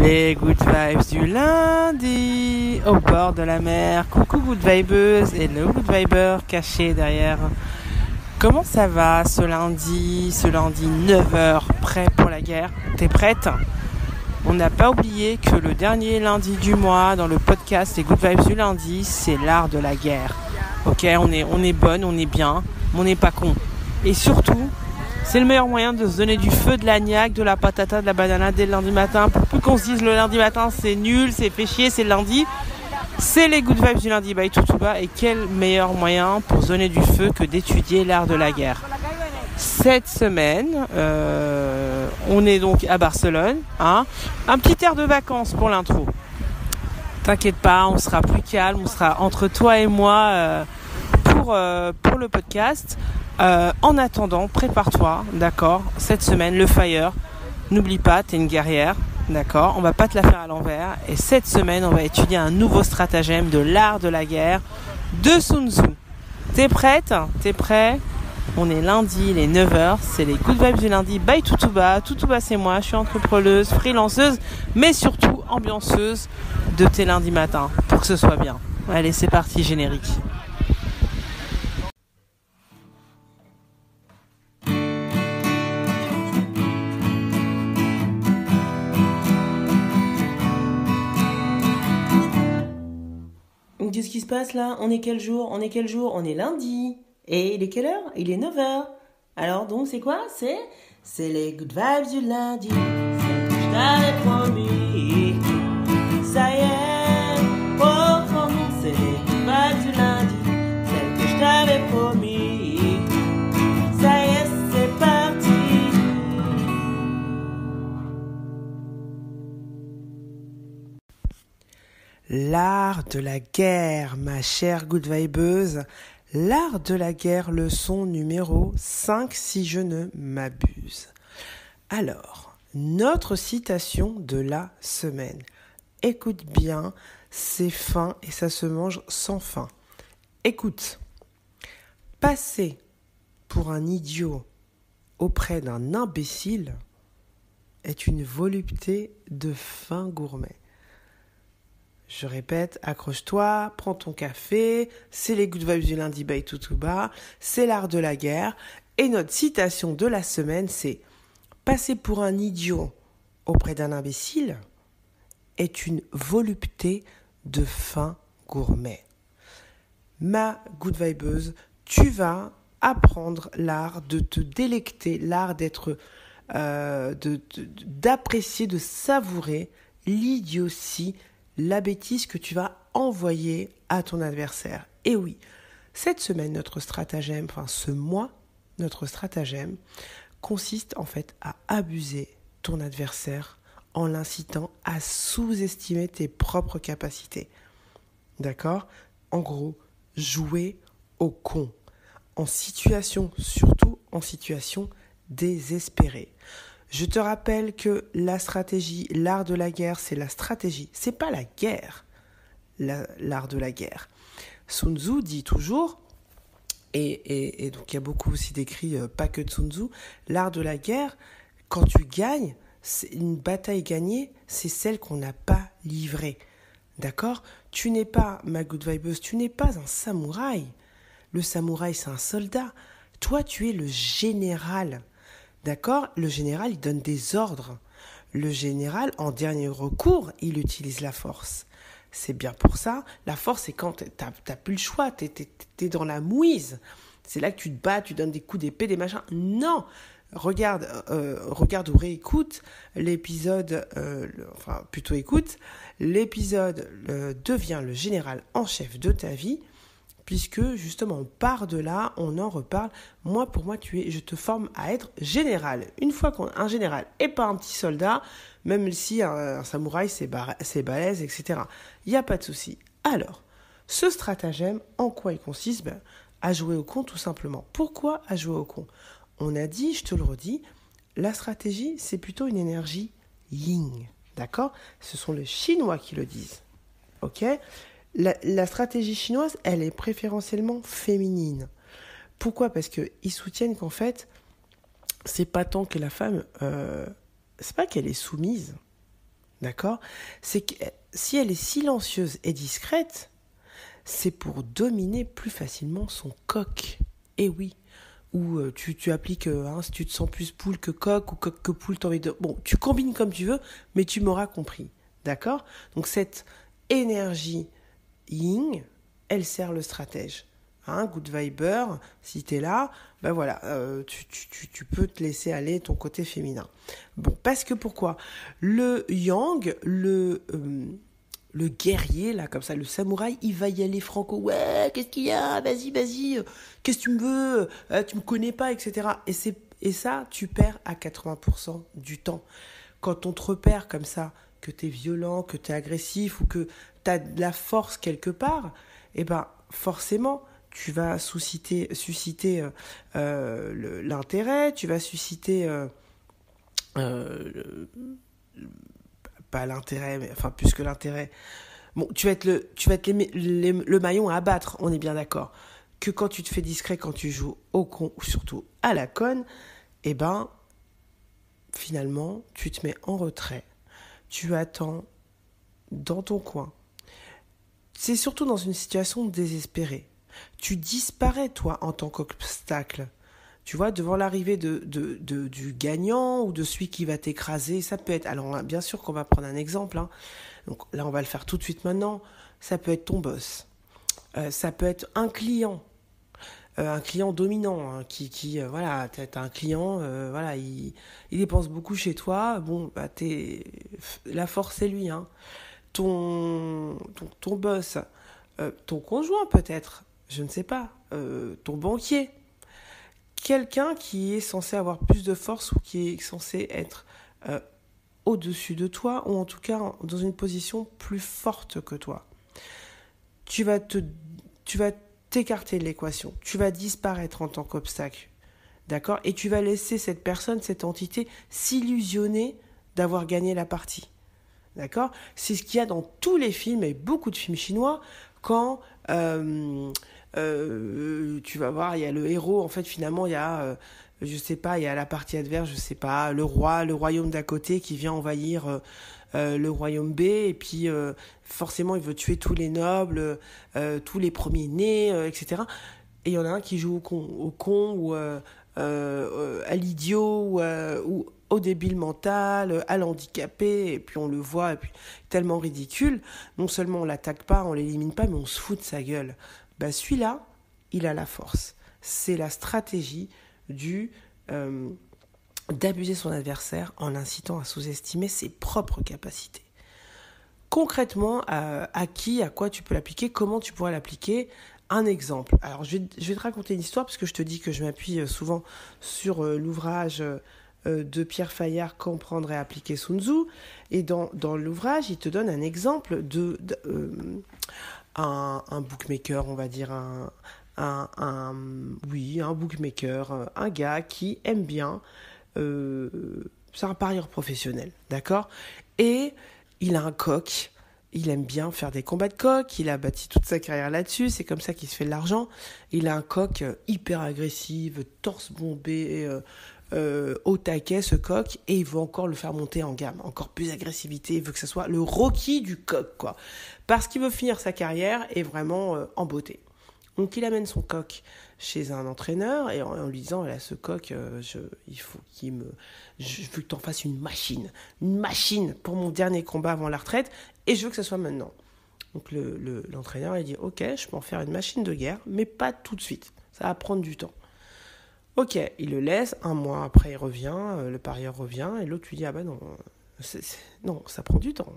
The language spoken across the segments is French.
Les good vibes du lundi au bord de la mer. Coucou good vibeuse et le good viber caché derrière. Comment ça va ce lundi 9h, prêt pour la guerre? T'es prête? On n'a pas oublié que le dernier lundi du mois dans le podcast Les good vibes du lundi, c'est l'art de la guerre. Ok, on est bonne, on est bien, mais on n'est pas con. Et surtout, c'est le meilleur moyen de se donner du feu, de la niaque, de la patata, de la banana dès le lundi matin. Pour plus qu'on se dise le lundi matin, c'est nul, c'est fait chier, c'est le lundi. C'est les good vibes du lundi by Toutouba. Et quel meilleur moyen pour se donner du feu que d'étudier l'art de la guerre. Cette semaine, on est donc à Barcelone. Un petit air de vacances pour l'intro. T'inquiète pas, on sera plus calme, on sera entre toi et moi pour le podcast. En attendant, prépare-toi, d'accord. Cette semaine, le fire, n'oublie pas, t'es une guerrière, d'accord. On va pas te la faire à l'envers. Et cette semaine, on va étudier un nouveau stratagème de l'art de la guerre de Sun Tzu. T'es prête? T'es prêt? On est lundi, les 9h, c'est les good vibes du lundi by Toutouba. Toutouba, c'est moi, je suis entrepreneuse, freelanceuse, mais surtout ambianceuse de tes lundis matins, pour que ce soit bien. Allez, c'est parti, générique. Qu'est-ce qui se passe là? On est quel jour? On est lundi. Et il est quelle heure? Il est 9h. Alors donc c'est quoi? C'est les good vibes du lundi. C'est que je t'avais promis. Ça y est. Oh, c'est les good vibes du lundi. Celle que je t'avais promis. Ça y est, c'est parti. L'art de la guerre, ma chère good vibeuse. L'art de la guerre, leçon numéro 5, si je ne m'abuse. Alors, notre citation de la semaine. Écoute bien, c'est fin et ça se mange sans fin. Écoute, passer pour un idiot auprès d'un imbécile est une volupté de fin gourmet. Je répète, accroche-toi, prends ton café, c'est les good vibes du lundi by Toutouba, c'est l'art de la guerre. Et notre citation de la semaine, c'est « Passer pour un idiot auprès d'un imbécile est une volupté de fin gourmet. » Ma good vibeuse, tu vas apprendre l'art de te délecter, l'art d'apprécier, de savourer l'idiotie, la bêtise que tu vas envoyer à ton adversaire. Et oui, cette semaine, ce mois, notre stratagème consiste en fait à abuser ton adversaire en l'incitant à sous-estimer tes propres capacités. D'accord? En gros, jouer au con. Surtout en situation désespérée. Je te rappelle que la stratégie, l'art de la guerre, c'est la stratégie. C'est pas la guerre, l'art de la guerre. Sun Tzu dit toujours, et donc il y a beaucoup aussi d'écrits, pas que de Sun Tzu, l'art de la guerre, quand tu gagnes, c'est une bataille gagnée, c'est celle qu'on n'a pas livrée. D'accord? Tu n'es pas, ma good vibeuse, tu n'es pas un samouraï. Le samouraï, c'est un soldat. Toi, tu es le général. D'accord? Le général, il donne des ordres. Le général, en dernier recours, il utilise la force. C'est bien pour ça. La force, c'est quand t'as plus le choix. T'es dans la mouise. C'est là que tu te bats, tu donnes des coups d'épée, des machins. Non! Regarde ou réécoute l'épisode, l'épisode devient le général en chef de ta vie. Puisque justement on part de là, on en reparle. Pour moi, je te forme à être général. Une fois qu'un général et pas un petit soldat, même si un samouraï c'est balèze, etc. Il n'y a pas de souci. Alors, ce stratagème, en quoi il consiste? À jouer au con tout simplement. Pourquoi à jouer au con? On a dit, je te le redis, la stratégie c'est plutôt une énergie yin. D'accord? Ce sont les Chinois qui le disent. Ok? La stratégie chinoise, elle est préférentiellement féminine. Pourquoi? Parce qu'ils soutiennent qu'en fait, c'est pas tant que la femme... c'est pas qu'elle est soumise. d'accord? C'est que si elle est silencieuse et discrète, c'est pour dominer plus facilement son coq. Et oui. Ou tu appliques, si tu te sens plus poule que coq, ou coq que poule, t'as envie de... Bon, tu combines comme tu veux, mais tu m'auras compris, d'accord? Donc cette énergie yin, elle sert le stratège. Good viber, si t'es là, ben voilà, tu peux te laisser aller ton côté féminin. Bon, parce que pourquoi? Le yang, le guerrier, là, comme ça, le samouraï, il va y aller franco. Ouais, qu'est-ce qu'il y a? Vas-y, qu'est-ce que tu me veux? Tu me connais pas, etc. Et ça, tu perds à 80% du temps. Quand on te repère comme ça, que t'es violent, que t'es agressif, ou que t'as de la force quelque part, eh ben, forcément, tu vas susciter l'intérêt, tu vas susciter... pas l'intérêt, mais enfin plus que l'intérêt. Bon, tu vas être le maillon à abattre, on est bien d'accord. Que quand tu te fais discret, quand tu joues au con, ou surtout à la conne, eh ben, finalement, tu te mets en retrait. Tu attends dans ton coin. C'est surtout dans une situation désespérée. Tu disparais, toi, en tant qu'obstacle. Tu vois, devant l'arrivée du gagnant ou de celui qui va t'écraser, ça peut être... Alors, bien sûr qu'on va prendre un exemple. Donc là, on va le faire tout de suite maintenant. Ça peut être ton boss. Ça peut être un client dominant, voilà, t'as un client, voilà, il dépense beaucoup chez toi. Bon, bah, la force, c'est lui. Ton boss, ton conjoint peut-être, je ne sais pas, ton banquier. Quelqu'un qui est censé avoir plus de force ou qui est censé être au-dessus de toi, ou en tout cas dans une position plus forte que toi. Tu vas t'écarter de l'équation, tu vas disparaître en tant qu'obstacle, d'accord? Et tu vas laisser cette personne, cette entité, s'illusionner d'avoir gagné la partie, d'accord? C'est ce qu'il y a dans tous les films, et beaucoup de films chinois, quand... tu vas voir, il y a le héros, en fait, finalement, il y a, je sais pas, il y a la partie adverse, je sais pas, le royaume d'à côté qui vient envahir le royaume B, et puis forcément, il veut tuer tous les nobles, tous les premiers-nés, etc. Et il y en a un qui joue au con ou à l'idiot, ou au débile mental, à l'handicapé, et puis on le voit, et puis tellement ridicule. Non seulement on l'attaque pas, on l'élimine pas, mais on se fout de sa gueule. Ben celui-là, il a la force. C'est la stratégie d'abuser son adversaire en l'incitant à sous-estimer ses propres capacités. Concrètement, à quoi tu peux l'appliquer, comment tu pourrais l'appliquer? Un exemple. Alors, je vais te raconter une histoire, parce que je te dis que je m'appuie souvent sur l'ouvrage de Pierre Fayard, Comprendre et appliquer Sun Tzu. Et dans l'ouvrage, il te donne un exemple un bookmaker, on va dire, un bookmaker, un gars qui aime bien, c'est un parieur professionnel, d'accord? Et il a un coq, il aime bien faire des combats de coq, il a bâti toute sa carrière là-dessus, c'est comme ça qu'il se fait de l'argent. Il a un coq hyper agressif, torse bombé, au taquet ce coq, et il veut encore le faire monter en gamme, encore plus agressivité, il veut que ce soit le Rocky du coq, quoi, parce qu'il veut finir sa carrière et vraiment en beauté. Donc il amène son coq chez un entraîneur et en lui disant, voilà, ce coq, il faut je veux que tu en fasses une machine pour mon dernier combat avant la retraite, et je veux que ce soit maintenant. Donc l'entraîneur, il dit, ok, je peux en faire une machine de guerre, mais pas tout de suite, ça va prendre du temps. Ok, il le laisse, un mois après il revient, le parieur revient, et l'autre lui dit, ah ben non, non, ça prend du temps,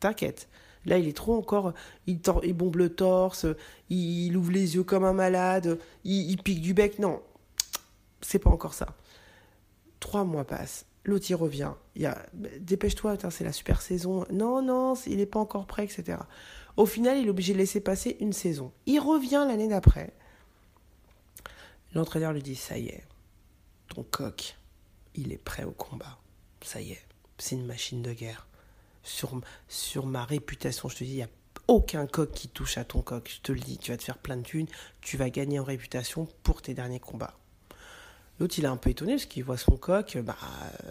t'inquiète. Là, il est trop encore, il bombe le torse, il ouvre les yeux comme un malade, il pique du bec, non, c'est pas encore ça. 3 mois passent, l'autre il revient, dépêche-toi, c'est la super saison, non, il est pas encore prêt, etc. Au final, il est obligé de laisser passer une saison. Il revient l'année d'après. L'entraîneur lui dit, ça y est, ton coq, il est prêt au combat. Ça y est, c'est une machine de guerre. Sur ma réputation, je te dis, il n'y a aucun coq qui touche à ton coq. Je te le dis, tu vas te faire plein de thunes, tu vas gagner en réputation pour tes derniers combats. L'autre, il est un peu étonné parce qu'il voit son coq.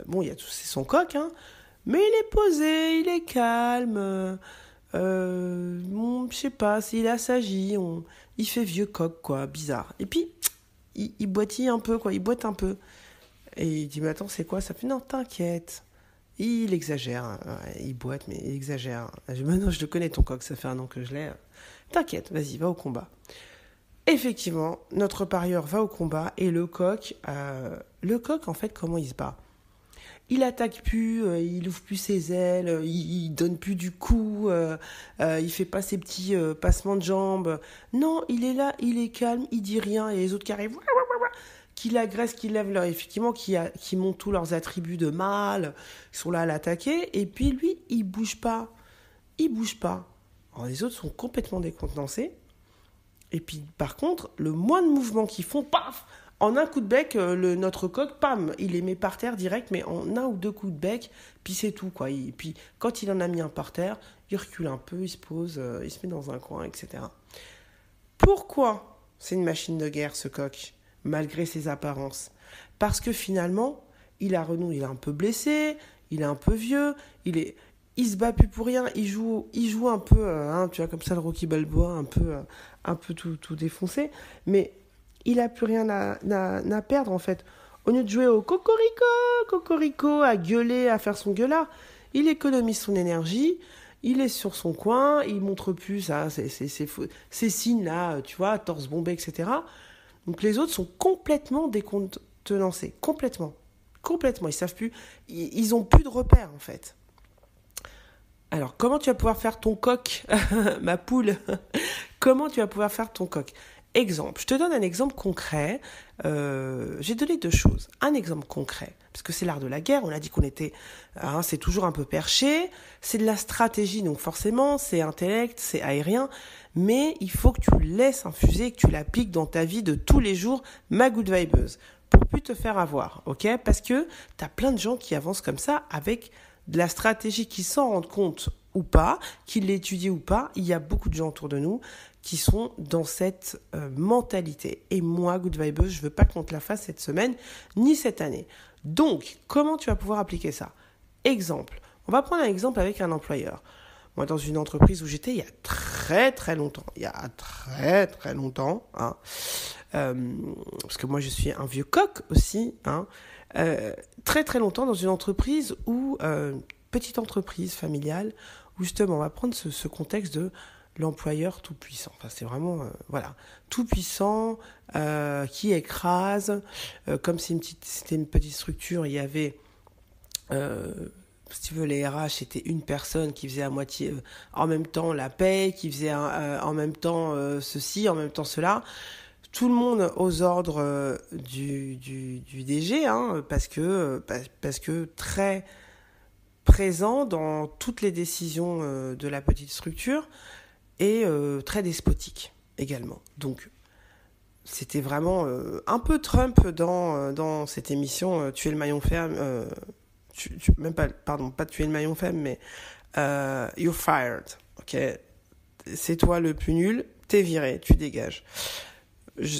Bon, c'est son coq, Mais il est posé, il est calme. Je sais pas, s'il assagit, il fait vieux coq, quoi, bizarre. Et puis, il boitille un peu, quoi, il boite un peu. Et il dit, mais attends, c'est quoi? Ça fait, non, t'inquiète. Il exagère, ouais, il boite, mais il exagère. Maintenant, je le connais, ton coq, ça fait 1 an que je l'ai. T'inquiète, vas-y, va au combat. Effectivement, notre parieur va au combat et le coq, en fait, comment il se bat? Il attaque plus, il ouvre plus ses ailes, il donne plus du coup, il fait pas ses petits passements de jambes. Non, il est là, il est calme, il dit rien et les autres qui arrivent, qui l'agressent, qui lèvent leur, effectivement, qui montent tous leurs attributs de mâle, ils sont là à l'attaquer et puis lui, il bouge pas, il bouge pas. Alors les autres sont complètement décontenancés. Et puis, par contre, le moins de mouvements qu'ils font, paf, en un coup de bec, notre coq, pam, il les met par terre direct, mais en 1 ou 2 coups de bec, puis c'est tout, quoi. Et puis, quand il en a mis un par terre, il recule un peu, il se pose, il se met dans un coin, etc. Pourquoi c'est une machine de guerre, ce coq, malgré ses apparences? Parce que finalement, il est un peu blessé, il est un peu vieux, il se bat plus pour rien, il joue un peu, tu vois, comme ça le Rocky Balboa, un peu tout défoncé, mais il a plus rien à perdre en fait. Au lieu de jouer au cocorico, à gueuler, à faire son gueulard, il économise son énergie, il est sur son coin, il montre plus ça, ces signes là, tu vois, torse bombé, etc. Donc les autres sont complètement décontenancés, complètement, ils savent plus, ils ont plus de repères en fait. Alors, comment tu vas pouvoir faire ton coq, ma poule? Comment tu vas pouvoir faire ton coq? Exemple, je te donne un exemple concret. J'ai donné 2 choses. Un exemple concret, parce que c'est l'art de la guerre. On a dit qu'on était, c'est toujours un peu perché. C'est de la stratégie, donc forcément, c'est intellect, c'est aérien. Mais il faut que tu le laisses infuser, que tu l'appliques dans ta vie de tous les jours, ma good vibeuse, pour plus te faire avoir, ok? Parce que t'as plein de gens qui avancent comme ça avec de la stratégie, qui s'en rendent compte ou pas, qui l'étudient ou pas. Il y a beaucoup de gens autour de nous qui sont dans cette mentalité. Et moi, Good Vibeuse, je veux pas qu'on te la fasse cette semaine, ni cette année. Donc, comment tu vas pouvoir appliquer ça? Exemple, on va prendre un exemple avec un employeur. Moi, dans une entreprise où j'étais il y a très très longtemps, parce que moi je suis un vieux coq aussi, très très longtemps dans une entreprise où, petite entreprise familiale, où justement on va prendre ce contexte de l'employeur tout puissant. Enfin, c'est vraiment, tout puissant, qui écrase, comme c'était une petite structure, il y avait, si tu veux, les RH, c'était une personne qui faisait à moitié, en même temps la paye, qui faisait en même temps ceci, en même temps cela. Tout le monde aux ordres du DG, parce que très présent dans toutes les décisions de la petite structure et très despotique également. Donc, c'était vraiment un peu Trump dans cette émission Tuer le maillon faible, même pas, pardon, pas Tuer le maillon faible, mais You're fired, ok? C'est toi le plus nul, t'es viré, tu dégages.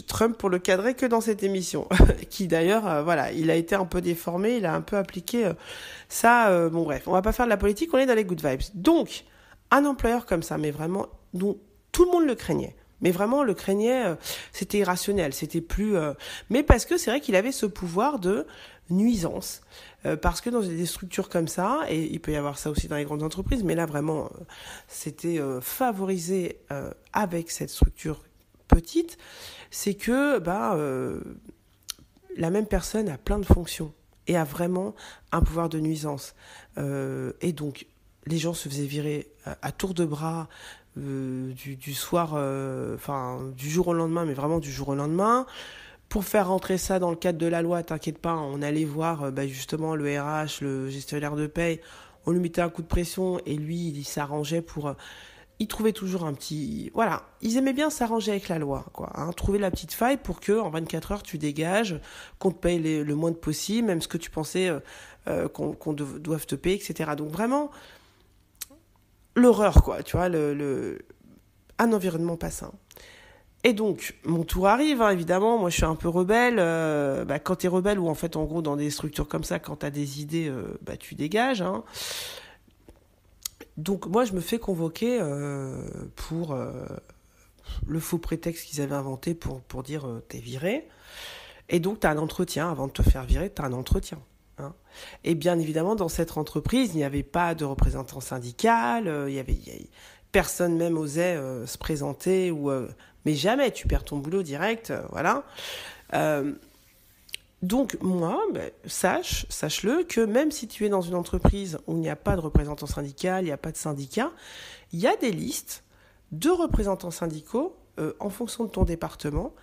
Trump pour le cadrer que dans cette émission, qui d'ailleurs, il a été un peu déformé, il a un peu appliqué ça. Bon bref, on va pas faire de la politique, on est dans les good vibes. Donc, un employeur comme ça, mais vraiment, dont tout le monde le craignait. Mais vraiment, le craignait, c'était irrationnel, c'était plus... mais parce que c'est vrai qu'il avait ce pouvoir de nuisance. Parce que dans des structures comme ça, et il peut y avoir ça aussi dans les grandes entreprises, mais là vraiment, c'était favorisé avec cette structure petite, c'est que la même personne a plein de fonctions et a vraiment un pouvoir de nuisance. Et donc, les gens se faisaient virer à tour de bras du soir, du jour au lendemain, mais vraiment du jour au lendemain. Pour faire rentrer ça dans le cadre de la loi, t'inquiète pas, on allait voir justement le RH, le gestionnaire de paye, on lui mettait un coup de pression et lui, il s'arrangeait pour... ils trouvaient toujours un petit... Voilà, ils aimaient bien s'arranger avec la loi, quoi. Trouver la petite faille pour que en 24 heures, tu dégages, qu'on te paye le moins de possible, même ce que tu pensais qu'on doive te payer, etc. Donc vraiment, l'horreur, quoi, tu vois, un environnement pas sain. Et donc, mon tour arrive, hein, évidemment. Moi, je suis un peu rebelle. Quand t'es rebelle, ou en fait, en gros, dans des structures comme ça, quand t'as des idées, tu dégages. Hein. Donc, moi, je me fais convoquer pour le faux prétexte qu'ils avaient inventé pour dire t'es viré. Et donc, t'as un entretien. Avant de te faire virer, t'as un entretien. Hein. Et bien évidemment, dans cette entreprise, il n'y avait pas de représentant syndical. Personne même osait se présenter mais jamais, tu perds ton boulot direct, voilà. Donc moi, sache-le que même si tu es dans une entreprise où il n'y a pas de représentant syndical, il n'y a pas de syndicat, il y a des listes de représentants syndicaux en fonction de ton département,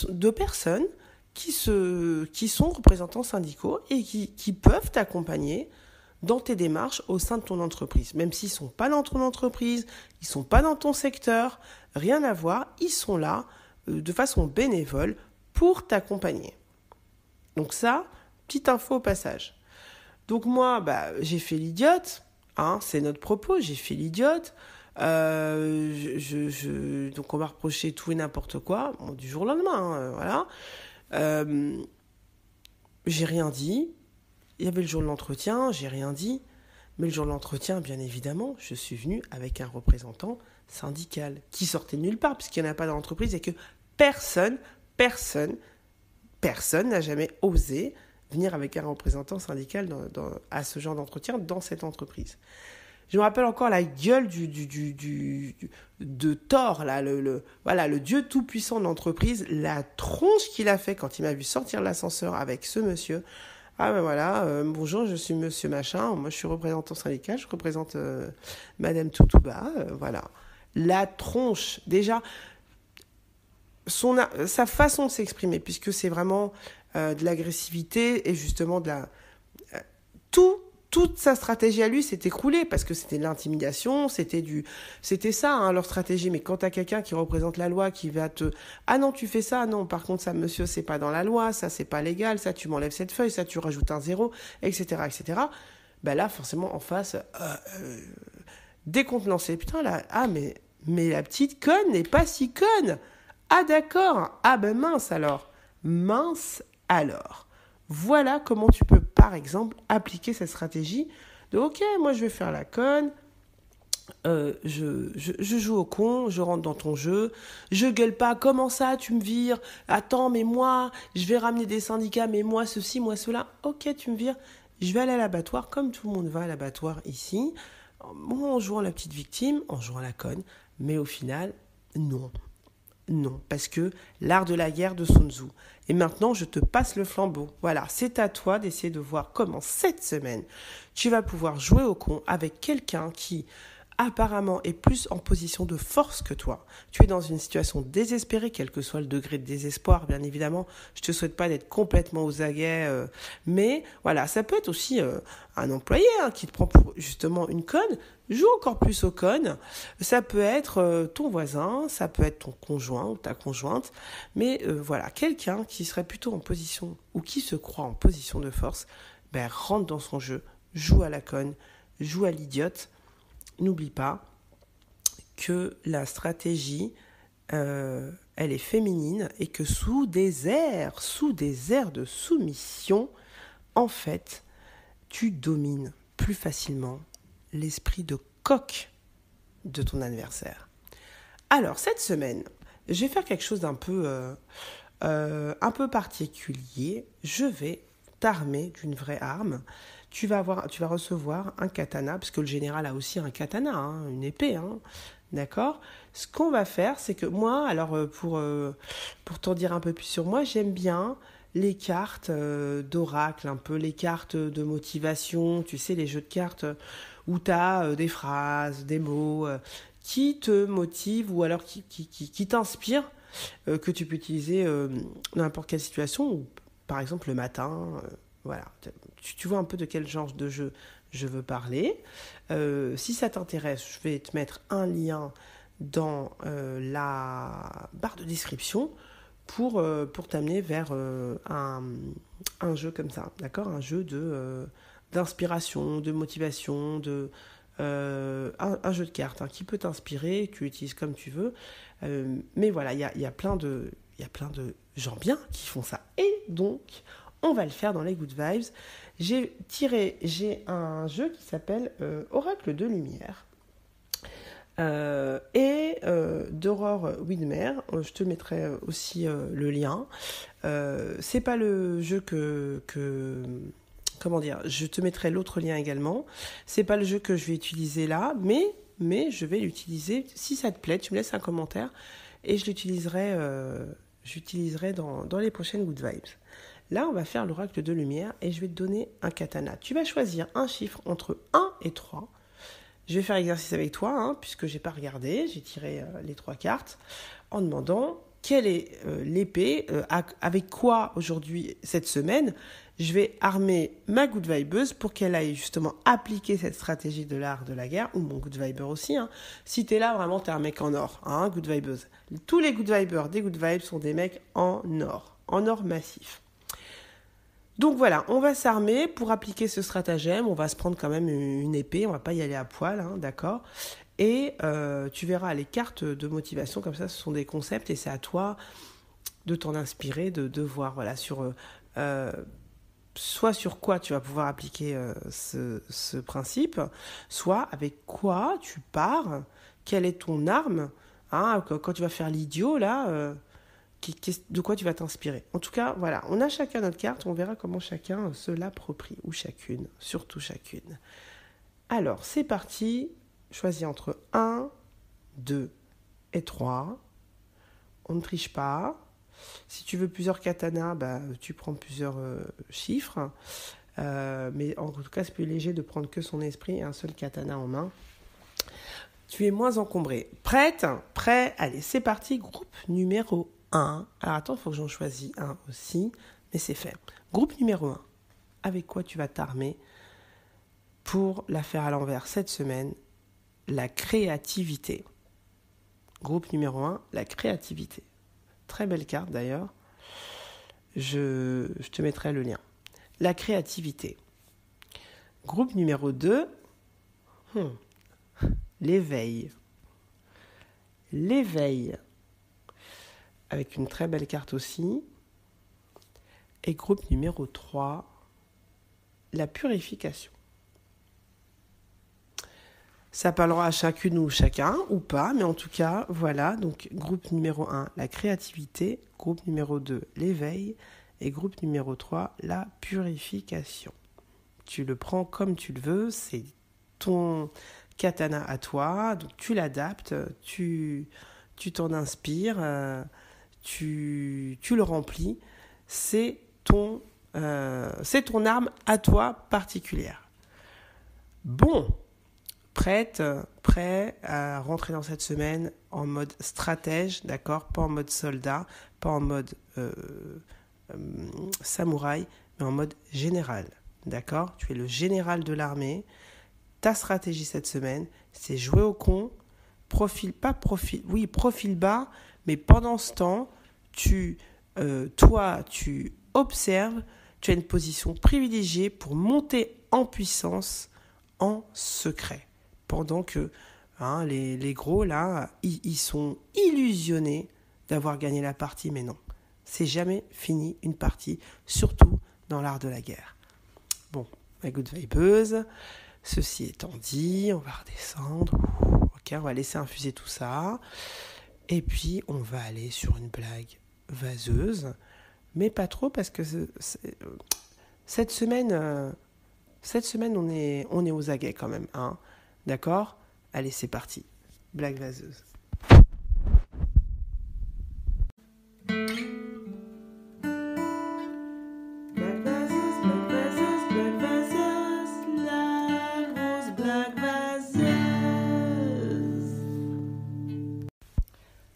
de personnes qui sont représentants syndicaux et qui peuvent t'accompagner dans tes démarches au sein de ton entreprise. Même s'ils ne sont pas dans ton entreprise, ils ne sont pas dans ton secteur, rien à voir, ils sont là de façon bénévole pour t'accompagner. Donc ça, petite info au passage. Donc moi, j'ai fait l'idiote, hein, c'est notre propos, j'ai fait l'idiote. Donc on m'a reproché tout et n'importe quoi, du jour au lendemain, voilà. J'ai rien dit. Il y avait le jour de l'entretien, j'ai rien dit. Mais le jour de l'entretien, bien évidemment, je suis venue avec un représentant syndical qui sortait de nulle part, puisqu'il n'y en a pas dans l'entreprise et que personne n'a jamais osé venir avec un représentant syndical à ce genre d'entretien dans cette entreprise. Je me rappelle encore la gueule de Thor, là, le dieu tout-puissant de l'entreprise, la tronche qu'il a fait quand il m'a vu sortir de l'ascenseur avec ce monsieur. Ah bonjour, je suis monsieur machin, moi je suis représentant syndical, je représente madame Toutouba, voilà. La tronche, déjà, sa façon de s'exprimer, puisque c'est vraiment de l'agressivité et justement toute sa stratégie à lui s'est écroulée parce que c'était de l'intimidation, c'était ça, hein, leur stratégie. Mais quand t'as quelqu'un qui représente la loi, qui va ah non, tu fais ça, non, par contre ça, monsieur, c'est pas dans la loi, ça c'est pas légal, ça tu m'enlèves cette feuille, ça tu rajoutes un zéro, etc., etc. Là, forcément, en face, décontenancé. Putain, là, mais la petite conne n'est pas si conne. Ah d'accord, mince alors. Voilà comment tu peux, par exemple, appliquer cette stratégie de « Ok, moi je vais faire la conne, je joue au con, je rentre dans ton jeu, je gueule pas, comment ça, tu me vires? Attends, mais moi, je vais ramener des syndicats, mais moi ceci, moi cela. Ok, tu me vires, je vais aller à l'abattoir, comme tout le monde va à l'abattoir ici, en jouant la petite victime, en jouant la conne, mais au final, non. Non, parce que l'art de la guerre de Sun Tzu. Et maintenant, je te passe le flambeau. Voilà, c'est à toi d'essayer de voir comment cette semaine, tu vas pouvoir jouer au con avec quelqu'un qui apparemment est plus en position de force que toi. Tu es dans une situation désespérée, quel que soit le degré de désespoir, bien évidemment. Je te souhaite pas d'être complètement aux aguets, mais voilà, ça peut être aussi un employé qui te prend pour justement une conne. Joue encore plus aux connes. Ça peut être ton voisin, ça peut être ton conjoint ou ta conjointe, mais voilà, quelqu'un qui serait plutôt en position ou qui se croit en position de force, rentre dans son jeu, joue à la conne, joue à l'idiote. N'oublie pas que la stratégie, elle est féminine et que sous des airs de soumission, en fait, tu domines plus facilement l'esprit de coq de ton adversaire. Alors, cette semaine, je vais faire quelque chose d'un peu particulier. Je vais t'armer d'une vraie arme. Tu vas recevoir un katana, parce que le général a aussi un katana, hein, une épée, hein, d'accord ? Ce qu'on va faire, c'est que moi, alors pour t'en dire un peu plus sur moi, j'aime bien les cartes d'oracle, un peu les cartes de motivation, tu sais, les jeux de cartes où tu as des phrases, des mots qui te motivent ou alors qui t'inspirent, que tu peux utiliser dans n'importe quelle situation, ou par exemple le matin, voilà. Tu vois un peu de quel genre de jeu je veux parler. Si ça t'intéresse, je vais te mettre un lien dans la barre de description pour t'amener vers un jeu comme ça, d'accord ? Un jeu d'inspiration, de motivation, un jeu de cartes qui peut t'inspirer, tu l'utilises comme tu veux. Mais voilà, il y a plein de gens bien qui font ça. Et donc, on va le faire dans les Good Vibes. J'ai un jeu qui s'appelle Oracle de Lumière. D'Aurore Widmer, je te mettrai aussi le lien. C'est pas le jeu comment dire, je te mettrai l'autre lien également. C'est pas le jeu que je vais utiliser là, mais je vais l'utiliser. Si ça te plaît, tu me laisses un commentaire et je l'utiliserai dans les prochaines Good Vibes. Là, on va faire l'oracle de lumière et je vais te donner un katana. Tu vas choisir un chiffre entre 1 et 3. Je vais faire l'exercice avec toi, puisque je n'ai pas regardé. J'ai tiré les 3 cartes en demandant quelle est l'épée, avec quoi aujourd'hui, cette semaine, je vais armer ma Good Vibeuse pour qu'elle aille justement appliquer cette stratégie de l'art de la guerre, ou mon Good Viber aussi. Si tu es là, vraiment, tu es un mec en or, Good Vibeuse. Tous les Good Vibers des Good Vibes sont des mecs en or massif. Donc voilà, on va s'armer pour appliquer ce stratagème. On va se prendre quand même une épée, on va pas y aller à poil, d'accord ? Et tu verras les cartes de motivation, comme ça, ce sont des concepts et c'est à toi de t'en inspirer, de voir soit sur quoi tu vas pouvoir appliquer ce principe, soit avec quoi tu pars, quelle est ton arme, quand tu vas faire l'idiot, là... de quoi tu vas t'inspirer. En tout cas, voilà, on a chacun notre carte, on verra comment chacun se l'approprie, ou chacune, surtout chacune. Alors, c'est parti, choisis entre 1, 2 et 3. On ne triche pas. Si tu veux plusieurs katanas, tu prends plusieurs chiffres. Mais en tout cas, c'est plus léger de prendre que son esprit et un seul katana en main. Tu es moins encombré. Prête ? Prêt ? Allez, c'est parti, groupe numéro 1. Alors attends, il faut que j'en choisisse un aussi, mais c'est fait. Groupe numéro 1. Avec quoi tu vas t'armer pour la faire à l'envers cette semaine ? La créativité. Groupe numéro 1, la créativité. Très belle carte d'ailleurs. Je te mettrai le lien. La créativité. Groupe numéro 2, l'éveil. L'éveil. Avec une très belle carte aussi. Et groupe numéro 3, la purification. Ça parlera à chacune ou chacun, ou pas, mais en tout cas, voilà. Donc, groupe numéro 1, la créativité. Groupe numéro 2, l'éveil. Et groupe numéro 3, la purification. Tu le prends comme tu le veux, c'est ton katana à toi, donc tu l'adaptes, tu t'en inspires, tu le remplis, c'est ton arme à toi particulière. Bon, prêt à rentrer dans cette semaine en mode stratège, d'accord ? Pas en mode soldat, pas en mode samouraï, mais en mode général, d'accord ? Tu es le général de l'armée. Ta stratégie cette semaine, c'est jouer au con, profil bas, mais pendant ce temps, tu observes, tu as une position privilégiée pour monter en puissance en secret. Pendant que les gros, là, ils sont illusionnés d'avoir gagné la partie, mais non. C'est jamais fini une partie, surtout dans l'art de la guerre. Bon, ma good vibeuse, ceci étant dit, on va redescendre. Ok, on va laisser infuser tout ça. Et puis, on va aller sur une blague vaseuse, mais pas trop parce que cette semaine, on est aux aguets quand même, D'accord ? Allez, c'est parti. Blague vaseuse.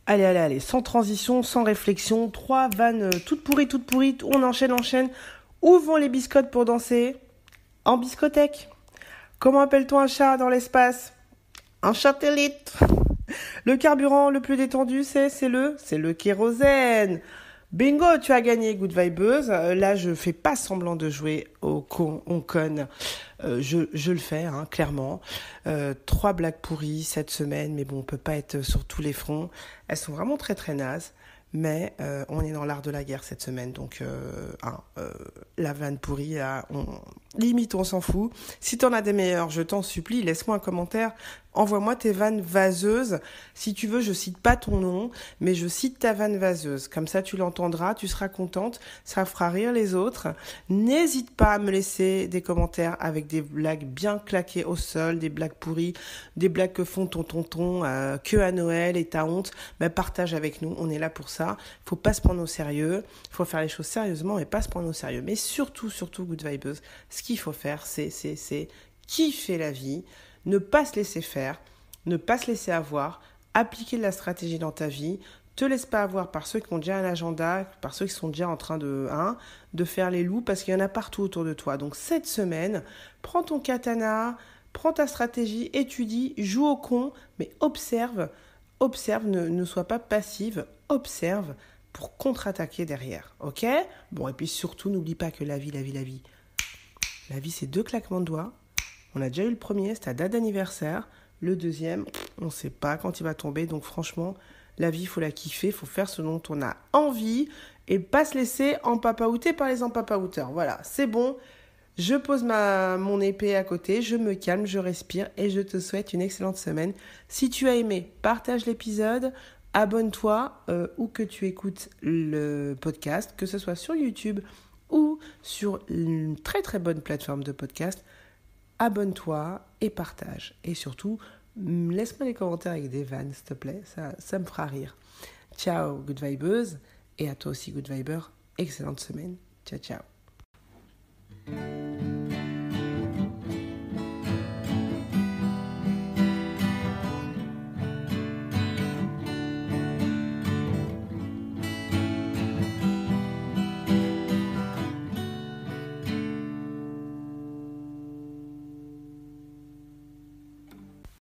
Allez, sans transition, sans réflexion, 3 vannes toutes pourries, on enchaîne. Où vont les biscottes pour danser ? En biscothèque. Comment appelle-t-on un chat dans l'espace ? Un satellite. Le carburant le plus détendu, c'est le kérosène. Bingo, tu as gagné, Good Vibeuse. Là, je fais pas semblant de jouer au con, on conne. Je le fais, hein, clairement. 3 blagues pourries cette semaine, mais bon, on peut pas être sur tous les fronts. Elles sont vraiment très très nazes. Mais on est dans l'art de la guerre cette semaine, donc la vanne pourrie, limite on s'en fout. Si t'en as des meilleures, je t'en supplie, laisse-moi un commentaire, envoie-moi tes vannes vaseuses. Si tu veux, je cite pas ton nom, mais je cite ta vanne vaseuse. Comme ça, tu l'entendras, tu seras contente, ça fera rire les autres. N'hésite pas à me laisser des commentaires avec des blagues bien claquées au sol, des blagues pourries, des blagues que font ton tonton, que à Noël et ta honte. Ben, partage avec nous, on est là pour ça. Faut pas se prendre au sérieux, faut faire les choses sérieusement et pas se prendre au sérieux. Mais surtout, Good Vibeuse, ce qu'il faut faire, c'est kiffer la vie, ne pas se laisser faire, ne pas se laisser avoir, appliquer de la stratégie dans ta vie, te laisse pas avoir par ceux qui ont déjà un agenda, par ceux qui sont déjà en train de faire les loups, parce qu'il y en a partout autour de toi. Donc cette semaine, prends ton katana, prends ta stratégie, étudie, joue au con, mais observe, ne sois pas passive, observe pour contre-attaquer derrière, ok ? Bon, et puis surtout, n'oublie pas que la vie, c'est 2 claquements de doigts. On a déjà eu le premier, c'est ta date d'anniversaire. Le deuxième, on ne sait pas quand il va tomber. Donc franchement, la vie, il faut la kiffer, il faut faire ce dont on a envie et pas se laisser empapaouter par les empapaouteurs. Voilà, c'est bon. Je pose mon épée à côté, je me calme, je respire et je te souhaite une excellente semaine. Si tu as aimé, partage l'épisode, abonne-toi ou que tu écoutes le podcast, que ce soit sur YouTube ou sur une très très bonne plateforme de podcast. Abonne-toi et partage. Et surtout, laisse-moi des commentaires avec des vannes, s'il te plaît. Ça me fera rire. Ciao, Good Vibeuse. Et à toi aussi, Good Viber. Excellente semaine. Ciao, ciao.